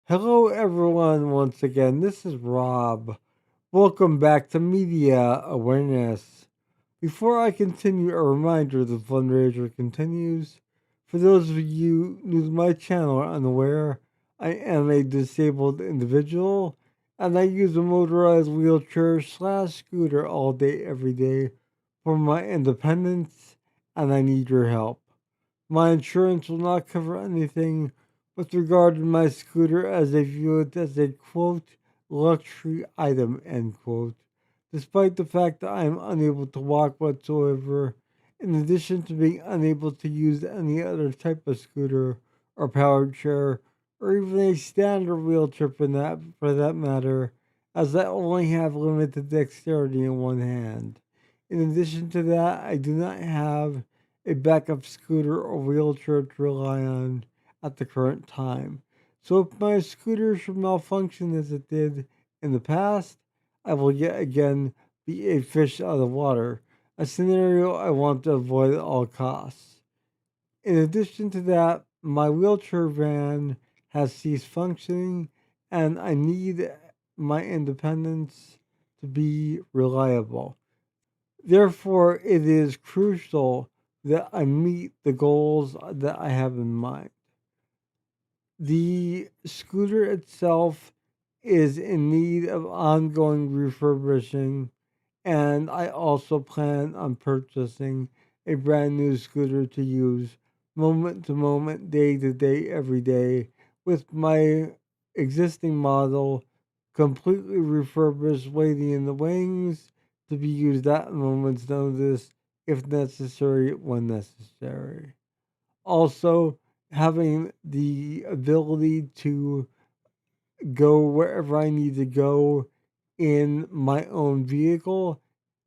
Hello, everyone, once again. This is Rob. Welcome back to Media Awareness. Before I continue, a reminder the fundraiser continues. For those of you new to my channel or unaware, I am a disabled individual and I use a motorized wheelchair slash scooter all day, every day for my independence, and I need your help. My insurance will not cover anything with regard to my scooter as they view it as a quote luxury item end quote, despite the fact that I am unable to walk whatsoever, in addition to being unable to use any other type of scooter or powered chair or even a standard wheelchair for that matter, as I only have limited dexterity in one hand. In addition to that, I do not have a backup scooter or wheelchair to rely on at the current time. So if my scooter should malfunction as it did in the past, I will yet again be a fish out of water, a scenario I want to avoid at all costs. In addition to that, my wheelchair van has ceased functioning and I need my independence to be reliable. Therefore, it is crucial that I meet the goals that I have in mind. The scooter itself is in need of ongoing refurbishing, and I also plan on purchasing a brand new scooter to use moment to moment, day to day, every day, with my existing model completely refurbished, waiting in the wings to be used at a moment's notice if necessary, when necessary. Also, having the ability to go wherever I need to go in my own vehicle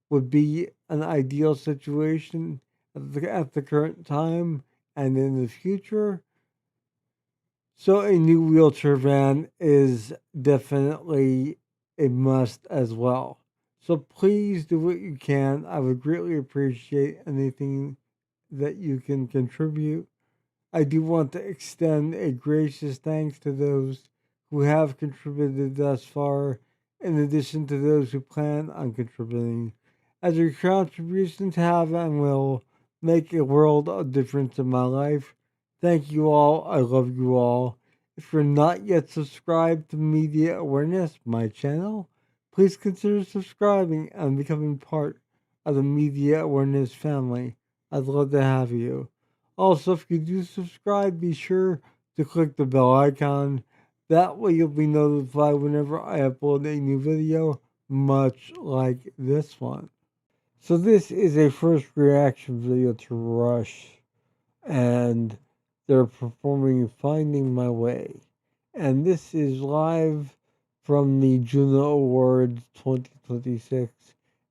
would be an ideal situation at the current time and in the future. So, a new wheelchair van is definitely a must as well. So, please do what you can. I would greatly appreciate anything that you can contribute. I do want to extend a gracious thanks to those who have contributed thus far, in addition to those who plan on contributing, as your contributions have and will make a world of difference in my life. Thank you all. I love you all. If you're not yet subscribed to Media Awareness, my channel, please consider subscribing and becoming part of the Media Awareness family. I'd love to have you. Also, if you do subscribe, be sure to click the bell icon. That way, you'll be notified whenever I upload a new video, much like this one. So, this is a first reaction video to Rush, and they're performing Finding My Way. And this is live from the Juno Awards 2026,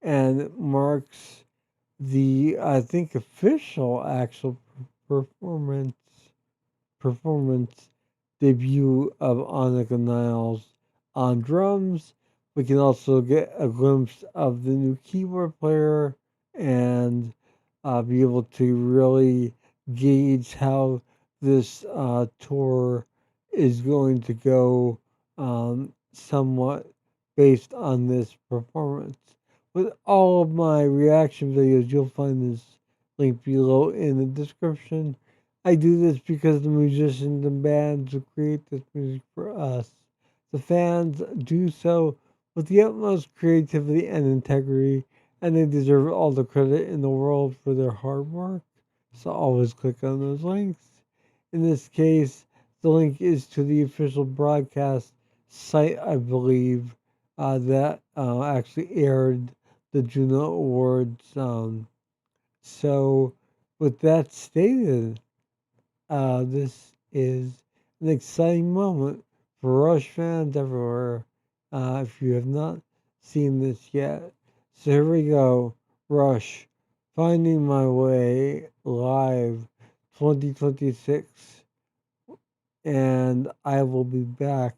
and it marks the, I think, official actual performance performance debut of Annika Niles on drums. We can also get a glimpse of the new keyboard player and be able to really gauge how this tour is going to go, somewhat based on this performance. With all of my reaction videos, you'll find this link below in the description. I do this because the musicians and bands who create this music for us, the fans, do so with the utmost creativity and integrity, and they deserve all the credit in the world for their hard work. So always click on those links. In this case, the link is to the official broadcast site, I believe, that actually aired the Juno Awards. So, with that stated, this is an exciting moment for Rush fans everywhere. If you have not seen this yet, so here we go. Rush, Finding My Way live 2026, and I will be back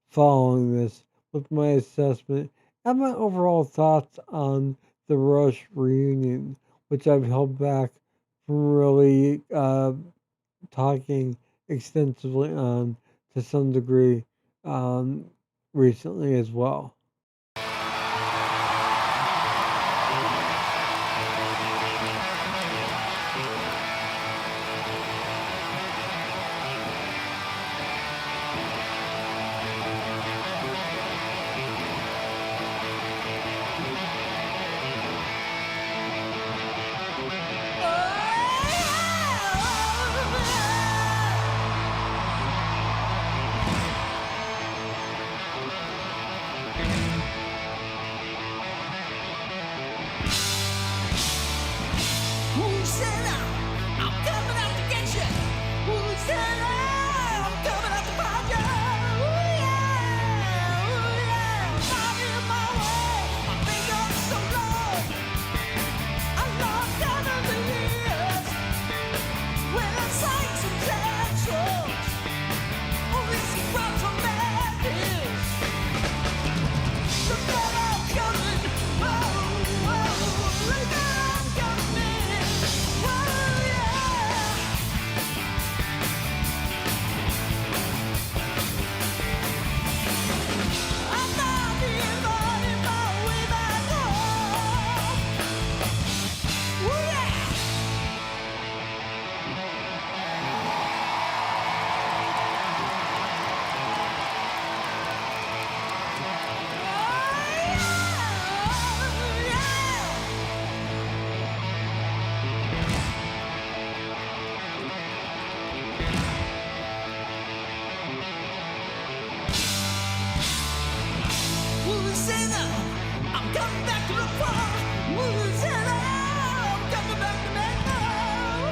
following this with my assessment and my overall thoughts on the Rush reunion, which I've held back from really talking extensively on to some degree um, recently as well. Who said I'm coming out to get you? Who said I'm coming out to find you? Ooh, yeah, ooh, yeah. I'm in my way. I've been gone so long. I lost count of the years. When I sang some sad songs, only some brought some bad news. Look that I'm coming. Whoa, whoa. Look that I'm coming. Whoa, yeah. I'm not even my way back home. Ooh, yeah. I'm coming back to the farm. I'm coming back to that farm. Ooh,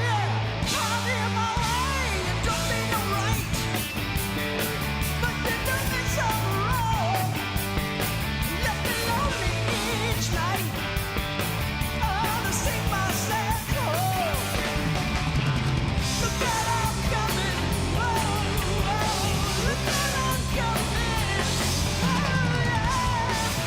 yeah. I'm in my way. It don't mean no right, but it does me some wrong. Left me lonely each night. To sing my sad song. Look that I'm coming. Whoa, whoa. Look that I'm coming. Oh, yeah.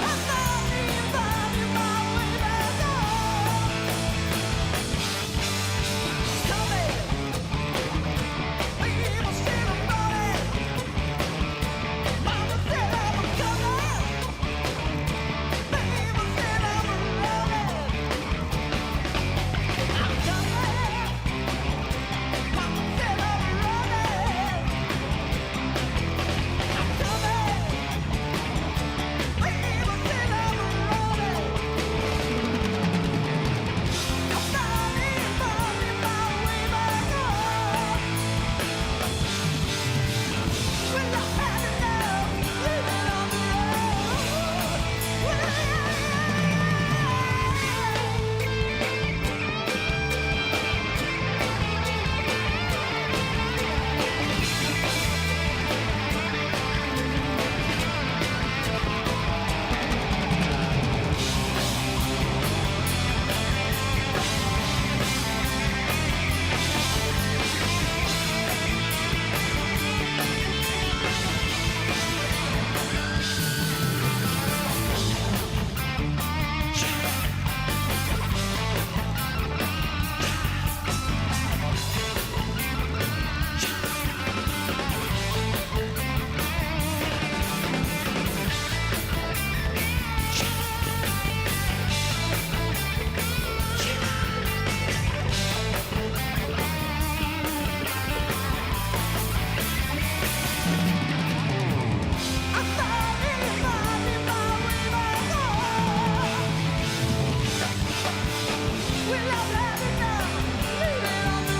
I'm not even my way back home. Coming. People still running. Mama said I'm coming. People said I'm running. I'm coming. Mama said I'm running. I'm coming. People said I'm running. I'm not even my way back home. Well, I've had enough living on the road. I'm not even my way back home. Well, I've had enough living on the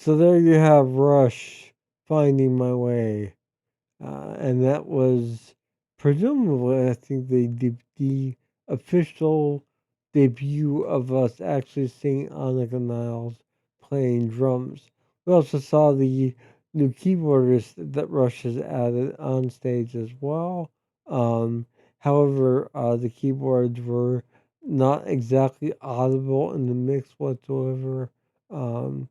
So there you have Rush, Finding My Way. And that was presumably, I think, the official debut of us actually seeing Annika Niles playing drums. We also saw the new keyboardist that Rush has added on stage as well. Um, However, the keyboards were not exactly audible in the mix whatsoever. Um,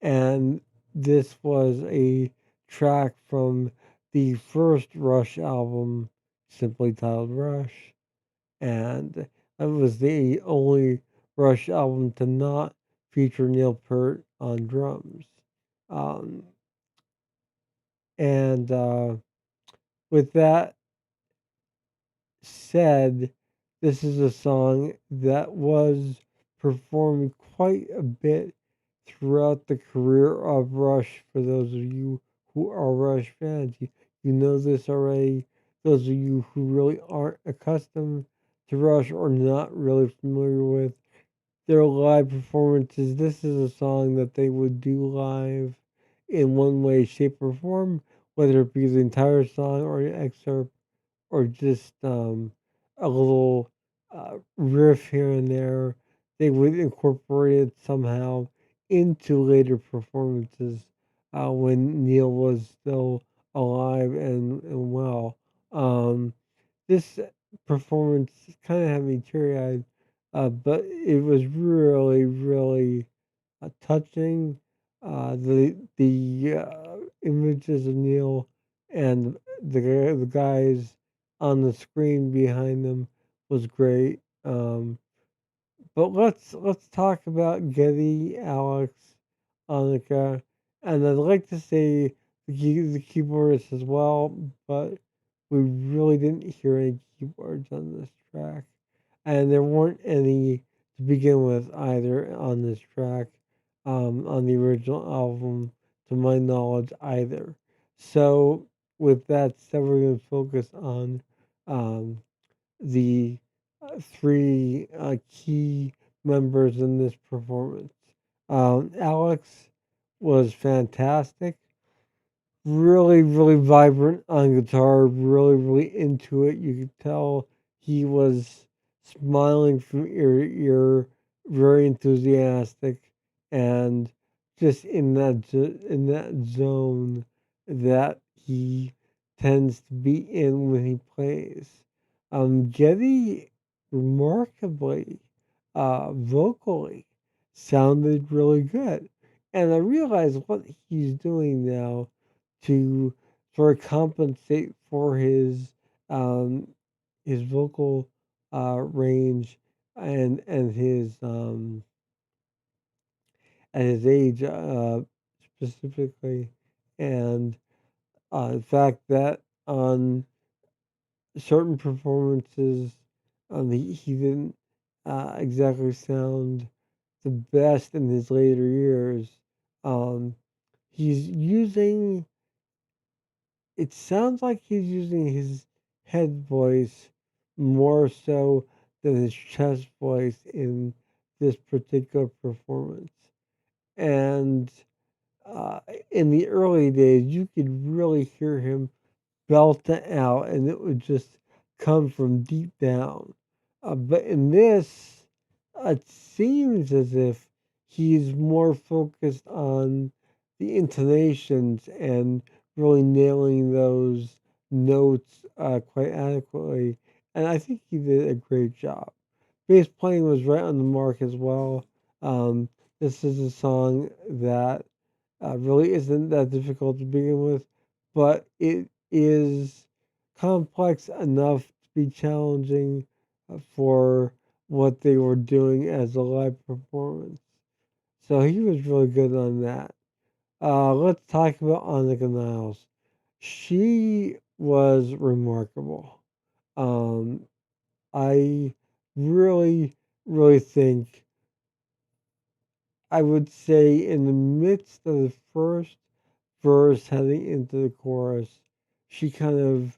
and this was a track from the first Rush album, simply titled Rush, and it was the only Rush album to not feature Neil Peart on drums. Um, and with that said, this is a song that was performed quite a bit throughout the career of Rush. For those of you who are Rush fans, you know this already. Those of you who really aren't accustomed to Rush or not really familiar with their live performances, this is a song that they would do live in one way, shape, or form, whether it be the entire song or an excerpt or just a little riff here and there. They would incorporate it somehow into later performances when Neil was still alive and well. Um, this performance kind of had me teary eyed, but it was really, really touching. The images of Neil and the guys on the screen behind them was great. But let's talk about Getty, Alex, Annika, and I'd like to say the keyboardist as well, but we really didn't hear any keyboards on this track, and there weren't any to begin with either on this track, on the original album, to my knowledge either. So with that said, we're going to focus on um, the three key members in this performance. Alex was fantastic, really, really vibrant on guitar, really, really into it. You could tell he was smiling from ear to ear, very enthusiastic, and just in in that zone that he tends to be in when he plays. Getty remarkably, vocally, sounded really good, and I realize what he's doing now to sort of compensate for um, his vocal range and his age specifically, and the fact that on certain performances he didn't exactly sound the best in his later years. Um, he's using It sounds like he's using his head voice more so than his chest voice in this particular performance. And uh, in the early days, you could really hear him belt it out, and it would just come from deep down. But in this, it seems as if he's more focused on the intonations and really nailing those notes quite adequately. And I think he did a great job. Bass playing was right on the mark as well. Um, this is a song that really isn't that difficult to begin with, but it is complex enough to be challenging for what they were doing as a live performance. So he was really good on that. Let's talk about Annika Niles. She was remarkable. Um, I really, really think I would say in the midst of the first verse heading into the chorus, she kind of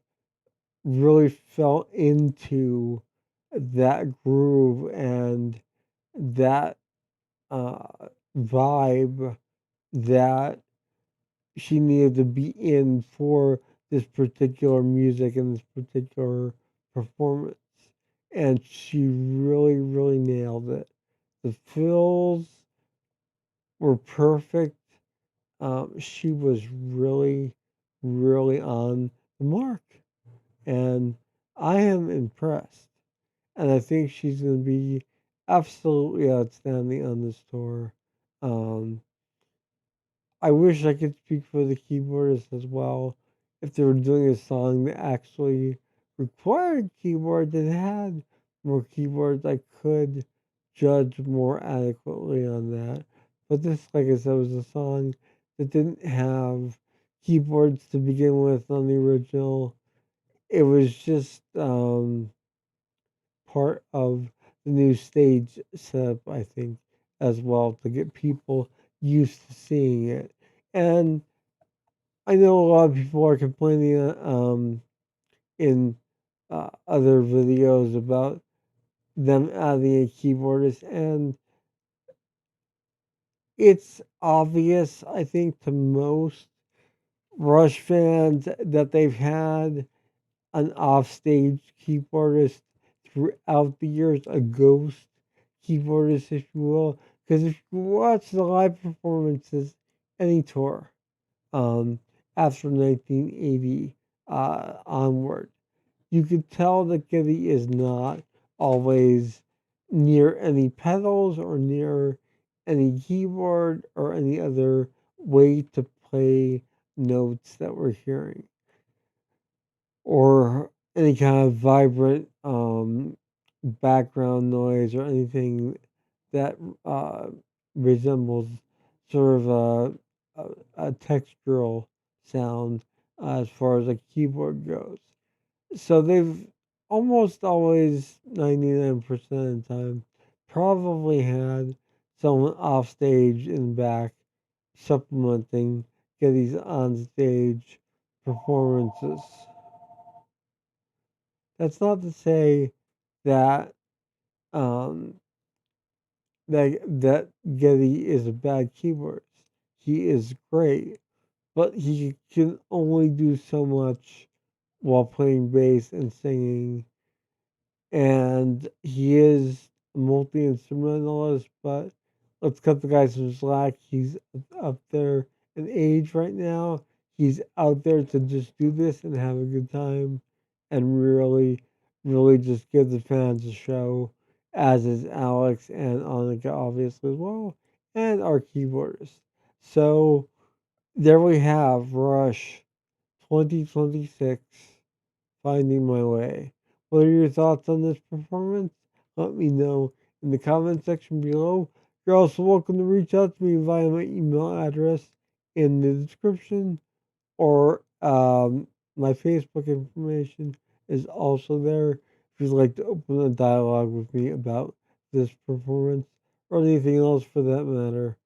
really fell into that groove and that uh, vibe that she needed to be in for this particular music and this particular performance. And she really, really nailed it. The fills were perfect. She was really, really on the mark. And I am impressed. And I think she's going to be absolutely outstanding on this tour. Um, I wish I could speak for the keyboardist as well. If they were doing a song that actually required keyboard, that had more keyboards, I could judge more adequately on that. But this, like I said, was a song that didn't have keyboards to begin with on the original. It was just part of the new stage setup, I think, as well, to get people used to seeing it. And I know a lot of people are complaining in other videos about them adding a keyboardist, and it's obvious, I think, to most Rush fans that they've had an offstage keyboardist throughout the years, a ghost keyboardist, if you will. Because if you watch the live performances, any tour, um, after 1980 onward, you could tell that Giddy is not always near any pedals or near any keyboard or any other way to play notes that we're hearing, or any kind of vibrant background noise or anything that uh, resembles sort of a textural sound as far as a keyboard goes. So they've almost always, 99% of the time, probably had someone off stage in the back supplementing Getty's on stage performances. That's not to say that um, that Getty is a bad keyboardist. He is great, but he can only do so much while playing bass and singing. And he is a multi instrumentalist, but let's cut the guy some slack. He's up there in age right now. He's out there to just do this and have a good time and really, really just give the fans a show, as is Alex and Annika, obviously, as well, and our keyboardist. So there we have Rush 2026. Finding My Way. What are your thoughts on this performance? Let me know in the comment section below. You're also welcome to reach out to me via my email address in the description, or my Facebook information is also there if you'd like to open a dialogue with me about this performance or anything else for that matter.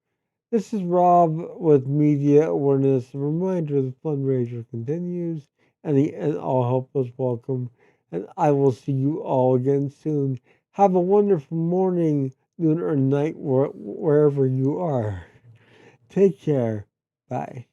This is Rob with Media Awareness. A reminder the fundraiser continues and all help is welcome. And I will see you all again soon. Have a wonderful morning, noon, or night wherever you are. Take care. Bye.